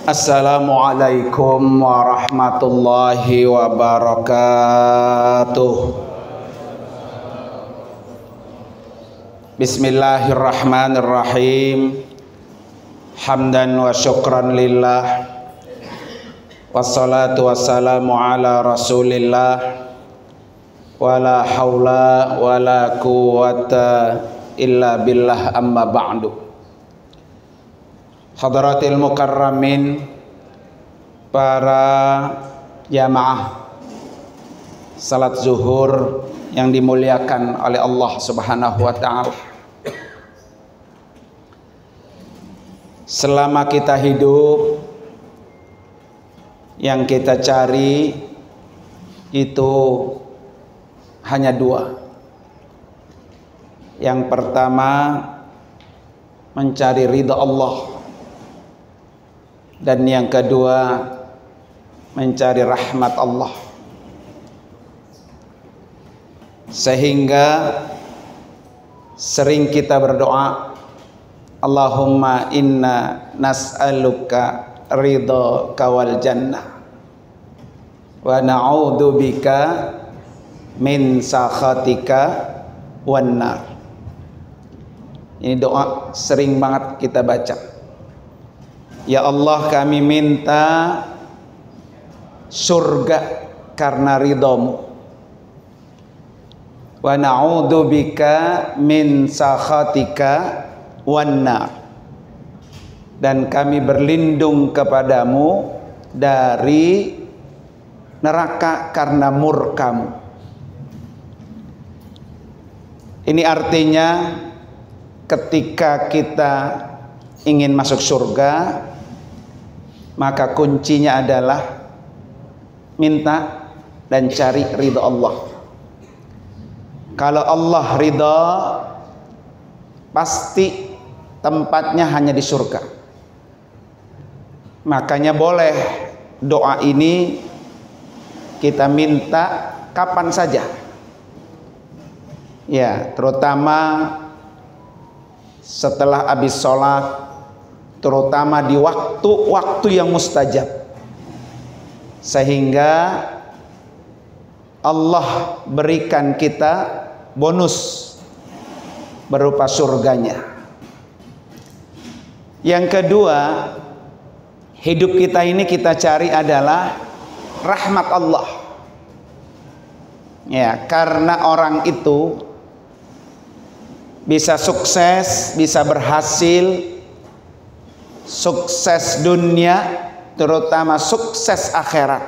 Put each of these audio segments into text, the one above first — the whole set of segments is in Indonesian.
Assalamualaikum warahmatullahi wabarakatuh. Bismillahirrahmanirrahim. Hamdan wa syukran lillah. Wassalatu wassalamu ala rasulillah. Wala hawla wala quwwata illa billah, amma ba'du. Hadratil mukarramin, para jamaah salat zuhur yang dimuliakan oleh Allah Subhanahu wa ta'ala. Selama kita hidup, yang kita cari itu hanya dua. Yang pertama, mencari ridha Allah, dan yang kedua, mencari rahmat Allah. Sehingga sering kita berdoa, Allahumma inna nas'aluka ridhaka wal jannah wa na'udzubika min sakhatika wan nar. Ini doa sering banget kita baca. Ya Allah, kami minta surga karena ridhamu, wa na'udzubika min sakhatika wan nar, dan kami berlindung kepadamu dari neraka karena murkamu. Ini artinya ketika kita ingin masuk surga, maka kuncinya adalah minta dan cari ridha Allah. Kalau Allah ridha, pasti tempatnya hanya di surga. Makanya boleh doa ini kita minta kapan saja. Ya, terutama setelah habis sholat, terutama di waktu-waktu yang mustajab, sehingga Allah berikan kita bonus berupa surganya. Yang kedua, hidup kita ini kita cari adalah rahmat Allah. Ya, karena orang itu bisa sukses, bisa berhasil, sukses dunia, terutama sukses akhirat,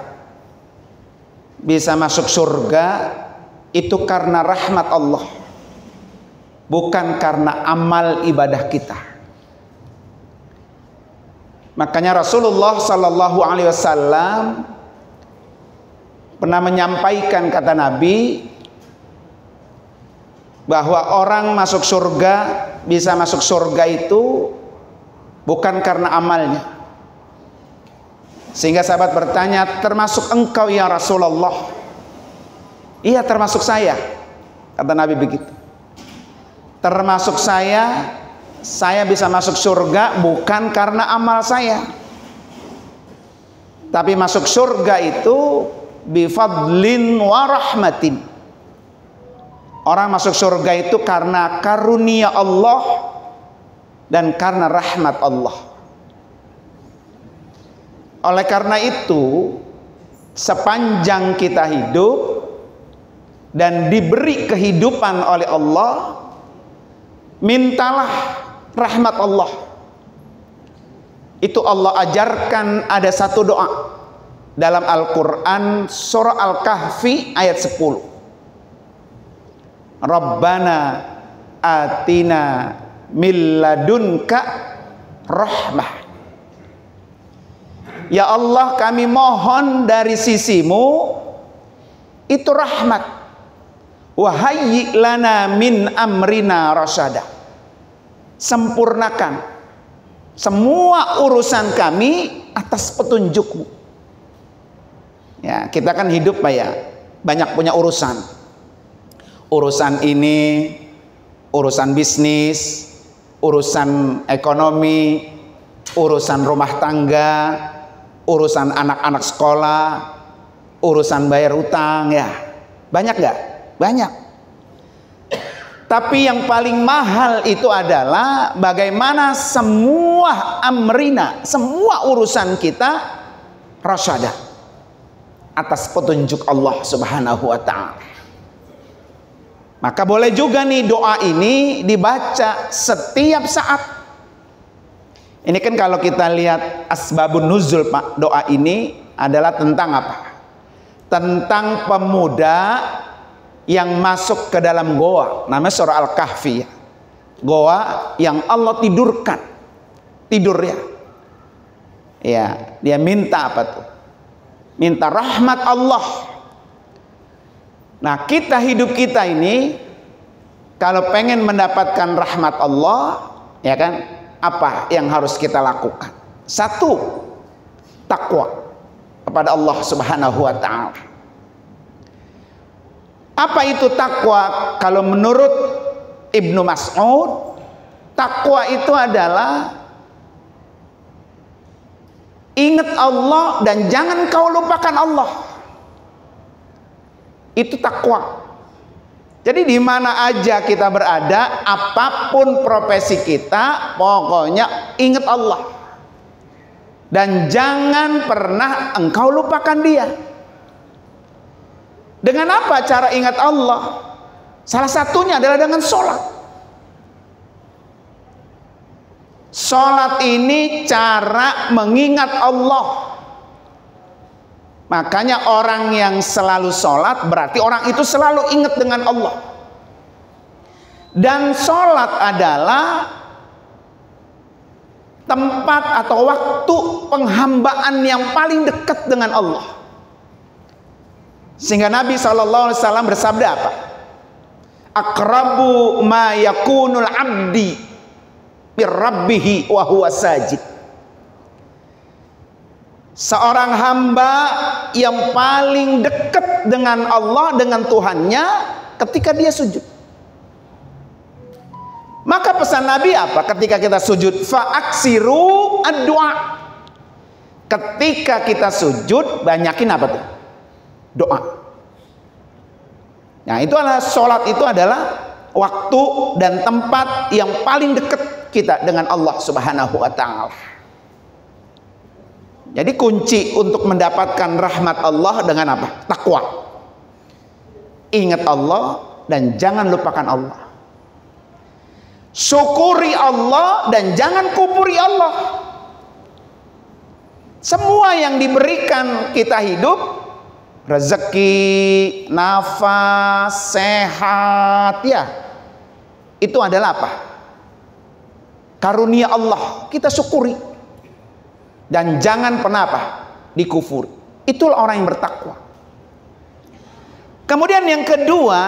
bisa masuk surga, itu karena rahmat Allah, bukan karena amal ibadah kita. Makanya Rasulullah Sallallahu Alaihi Wasallam pernah menyampaikan, kata Nabi, bahwa orang masuk surga, bisa masuk surga itu bukan karena amalnya. Sehingga sahabat bertanya, termasuk engkau ya Rasulullah? Iya, termasuk saya, kata Nabi begitu. Termasuk saya bisa masuk surga bukan karena amal saya, tapi masuk surga itu bifadlin wa rahmatin. Orang masuk surga itu karena karunia Allah dan karena rahmat Allah. Oleh karena itu, sepanjang kita hidup dan diberi kehidupan oleh Allah, mintalah rahmat Allah. Itu Allah ajarkan, ada satu doa dalam Al-Quran, surah Al-Kahfi ayat 10. Rabbana atina min ladunka rahmah. Ya Allah, kami mohon dari sisimu itu rahmat. Wa hayyi lana min amrina rasyada. Sempurnakan semua urusan kami atas petunjukmu. Ya, kita kan hidup Pak ya, banyak punya urusan. Urusan ini, urusan bisnis, urusan ekonomi, urusan rumah tangga, urusan anak-anak sekolah, urusan bayar utang, ya. Banyak nggak? Banyak. Tapi yang paling mahal itu adalah bagaimana semua amrina, semua urusan kita rasyada atas petunjuk Allah Subhanahu wa ta'ala. Maka boleh juga nih doa ini dibaca setiap saat. Ini kan kalau kita lihat asbabun nuzul, Pak, doa ini adalah tentang apa? Tentang pemuda yang masuk ke dalam goa, namanya surah Al-Kahfi. Goa yang Allah tidurkan. Tidur ya. Ya, dia minta apa tuh? Minta rahmat Allah. Nah, kita hidup kita ini kalau pengen mendapatkan rahmat Allah, ya kan? Apa yang harus kita lakukan? Satu, takwa kepada Allah Subhanahu wa ta'ala. Apa itu takwa? Kalau menurut Ibnu Mas'ud, takwa itu adalah ingat Allah dan jangan kau lupakan Allah. Itu takwa. Jadi di mana aja kita berada, apapun profesi kita, pokoknya ingat Allah. Dan jangan pernah engkau lupakan Dia. Dengan apa cara ingat Allah? Salah satunya adalah dengan sholat. Sholat ini cara mengingat Allah. Makanya orang yang selalu sholat berarti orang itu selalu ingat dengan Allah. Dan sholat adalah tempat atau waktu penghambaan yang paling dekat dengan Allah. Sehingga Nabi SAW bersabda apa? Aqrabu ma yakunul abdi bir rabbihi wa huwa sajid. Seorang hamba yang paling dekat dengan Allah, dengan Tuhannya ketika dia sujud. Maka pesan Nabi apa ketika kita sujud? Fa'aksiru ad-du'a. Ketika kita sujud, banyakin apa tuh? Doa. Nah, itu adalah sholat, itu adalah waktu dan tempat yang paling dekat kita dengan Allah Subhanahu wa ta'ala. Jadi kunci untuk mendapatkan rahmat Allah dengan apa? Takwa. Ingat Allah dan jangan lupakan Allah. Syukuri Allah dan jangan kufuri Allah. Semua yang diberikan kita hidup, rezeki, nafas, sehat, ya, itu adalah apa? Karunia Allah, kita syukuri. Dan jangan pernah apa? Dikufuri. Itulah orang yang bertakwa. Kemudian yang kedua,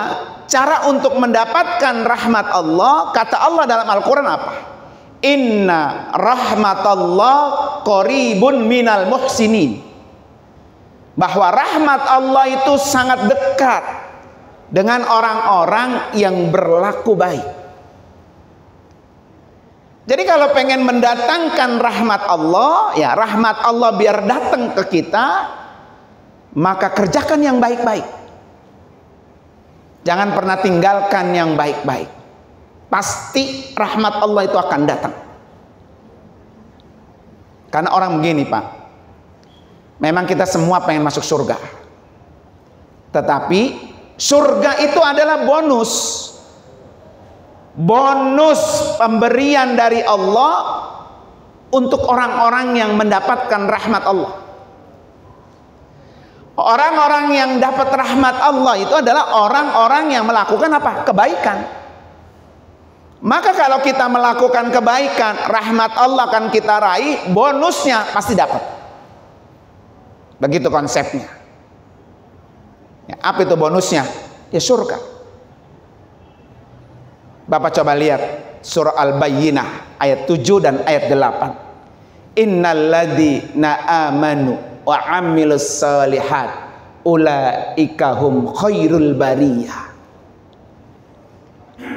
cara untuk mendapatkan rahmat Allah, kata Allah dalam Al-Quran apa? Inna rahmatallah qaribun minal muhsinin. Bahwa rahmat Allah itu sangat dekat dengan orang-orang yang berlaku baik. Jadi kalau pengen mendatangkan rahmat Allah, ya rahmat Allah biar datang ke kita, maka kerjakan yang baik-baik. Jangan pernah tinggalkan yang baik-baik. Pasti rahmat Allah itu akan datang. Karena orang begini, Pak. Memang kita semua pengen masuk surga. Tetapi surga itu adalah bonus. Bonus pemberian dari Allah untuk orang-orang yang mendapatkan rahmat Allah. Orang-orang yang dapat rahmat Allah itu adalah orang-orang yang melakukan apa? Kebaikan. Maka kalau kita melakukan kebaikan, rahmat Allah akan kita raih, bonusnya pasti dapat. Begitu konsepnya. Ya, apa itu bonusnya? Ya surga. Bapak coba lihat surah Al-Bayyinah ayat 7 dan ayat 8. Innalladzina amanu wa amilus solihat ulaika hum khairul bariyah.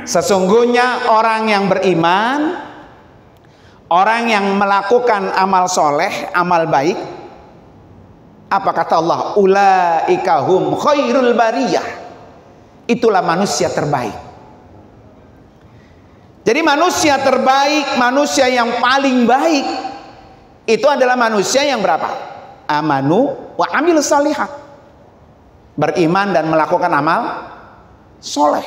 Sesungguhnya orang yang beriman, Orang yang melakukan amal soleh, amal baik, apa kata Allah? Ulaika hum khairul bariyah. Itulah manusia terbaik. Jadi manusia terbaik, manusia yang paling baik, itu adalah manusia yang berapa? Amanu wa amilus shalihat. Beriman dan melakukan amal soleh.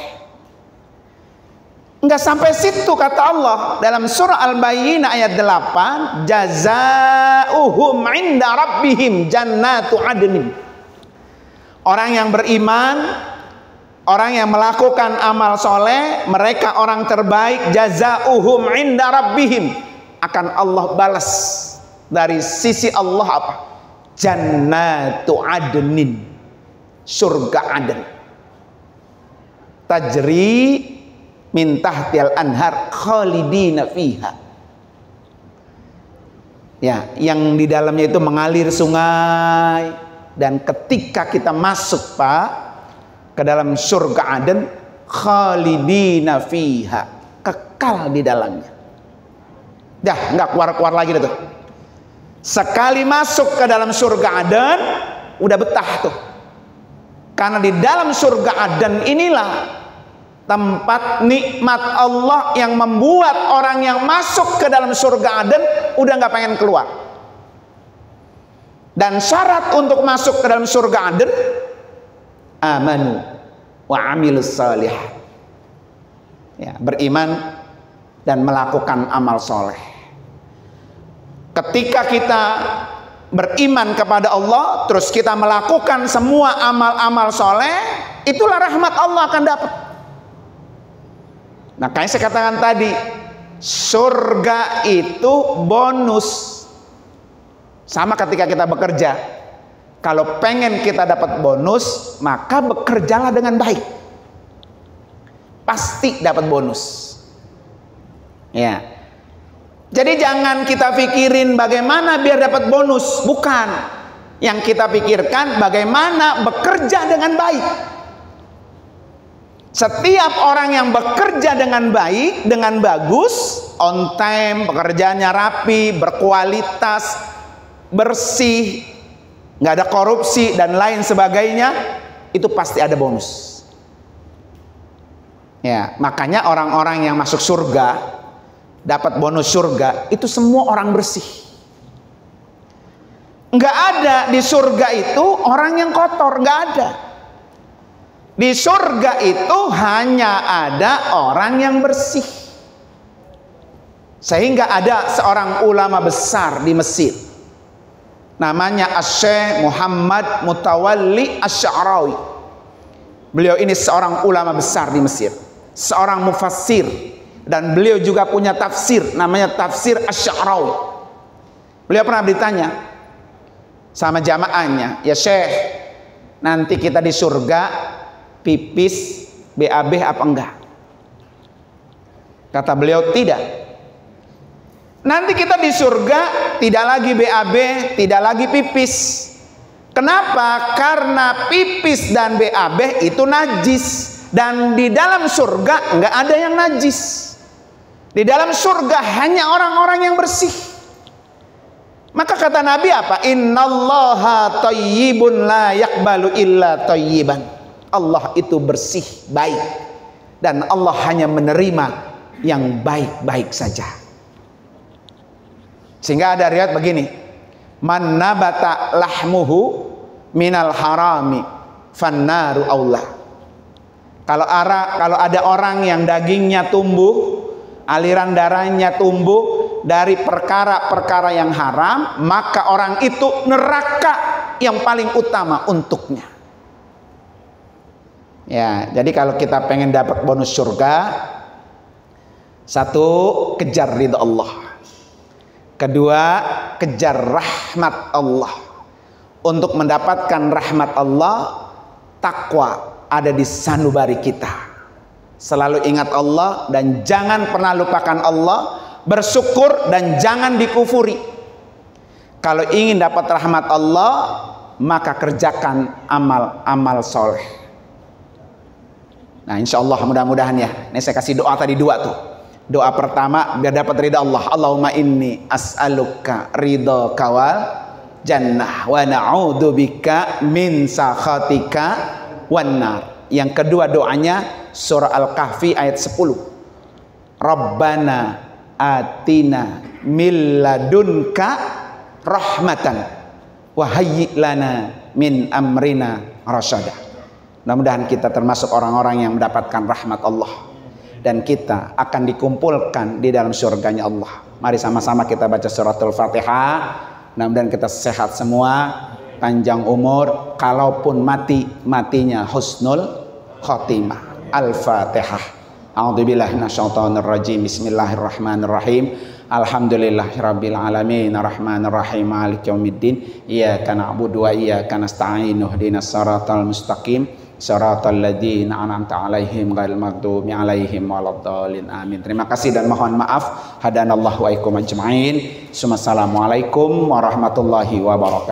Enggak sampai situ kata Allah dalam surah Al-Bayyinah ayat 8, jazaa'uhum 'inda rabbihim jannatu 'adnin. Orang yang beriman, orang yang melakukan amal soleh, mereka orang terbaik, jazaa'uhum 'inda rabbihim, akan Allah balas dari sisi Allah apa? Jannatu 'adnin, surga Aden, tajri min tahtil anhar khalidina fiha. Ya, yang di dalamnya itu mengalir sungai, dan ketika kita masuk Pak ke dalam surga Aden, khalidina fiha, kekal di dalamnya. Dah nggak keluar-keluar lagi tuh. Sekali masuk ke dalam surga Aden udah betah tuh. Karena di dalam surga Aden inilah tempat nikmat Allah yang membuat orang yang masuk ke dalam surga Aden udah nggak pengen keluar. Dan syarat untuk masuk ke dalam surga Aden, amanu wa amilus shalihat. Ya, beriman dan melakukan amal soleh. Ketika kita beriman kepada Allah, terus kita melakukan semua amal-amal soleh, itulah rahmat Allah akan dapat. Nah, kayak saya katakan tadi, surga itu bonus. Sama ketika kita bekerja, kalau pengen kita dapat bonus, maka bekerjalah dengan baik, pasti dapat bonus. Ya, jadi jangan kita pikirin bagaimana biar dapat bonus, bukan. Yang kita pikirkan bagaimana bekerja dengan baik. Setiap orang yang bekerja dengan baik, dengan bagus, on time, pekerjaannya rapi, berkualitas, bersih, nggak ada korupsi dan lain sebagainya, itu pasti ada bonus. Ya, makanya orang-orang yang masuk surga, dapat bonus surga, itu semua orang bersih. Nggak ada di surga itu orang yang kotor, nggak ada. Di surga itu hanya ada orang yang bersih. Sehingga ada seorang ulama besar di Mesir, namanya Asy-Syaikh Muhammad Mutawalli Asy-Sya'rawi. Beliau ini seorang ulama besar di Mesir, seorang mufassir, dan beliau juga punya tafsir namanya Tafsir Asy-Sya'rawi. Beliau pernah ditanya sama jamaahnya, ya Syekh, nanti kita di surga pipis BAB apa enggak? Kata beliau, tidak. Nanti kita di surga tidak lagi BAB, tidak lagi pipis. Kenapa? Karena pipis dan BAB itu najis, dan di dalam surga enggak ada yang najis. Di dalam surga hanya orang-orang yang bersih. Maka kata Nabi apa? Innallaha thayyibun la yaqbalu illa thayyiban. Allah itu bersih, baik, dan Allah hanya menerima yang baik-baik saja. Sehingga ada riwayat begini, man nabata lahmuhu minal harami fannaru aula. Kalau ada orang yang dagingnya tumbuh, aliran darahnya tumbuh dari perkara-perkara yang haram, maka orang itu neraka yang paling utama untuknya. Ya, jadi kalau kita pengen dapat bonus surga, satu, kejar ridha Allah. Kedua, kejar rahmat Allah. Untuk mendapatkan rahmat Allah, takwa ada di sanubari kita. Selalu ingat Allah dan jangan pernah lupakan Allah, bersyukur dan jangan dikufuri. Kalau ingin dapat rahmat Allah, maka kerjakan amal-amal soleh. Nah, insya Allah mudah-mudahan ya. Ini saya kasih doa tadi dua tuh. Doa pertama biar dapat ridha Allah. Allahumma inni as'aluka ridhaka wal jannah wa na'udzubika min sakhatika wan nar. Yang kedua doanya surah Al-Kahfi ayat 10. Rabbana atina min ladunka rahmatan wa hayyi lana min amrina rasyada. Mudah-mudahan kita termasuk orang-orang yang mendapatkan rahmat Allah dan kita akan dikumpulkan di dalam surganya Allah. Mari sama-sama kita baca suratul Fatihah. Mudah-mudahan kita sehat semua, panjang umur, kalaupun matinya husnul khotimah. Al-Fatihah. A'udzubillahi minasyaitonir rajim. Bismillahirrahmanirrahim. Alhamdulillahirabbil alamin arrahmanir rahim maliki yaumiddin iyyaka na'budu wa iyyaka nasta'in ihdinas siratal mustaqim siratal ladzina an'amta 'alaihim ghairil maghdubi 'alaihim waladdallin amin. Terima kasih dan mohon maaf. Hadanallahu wa iyyakum ajmain. Assalamualaikum warahmatullahi wabarakatuh.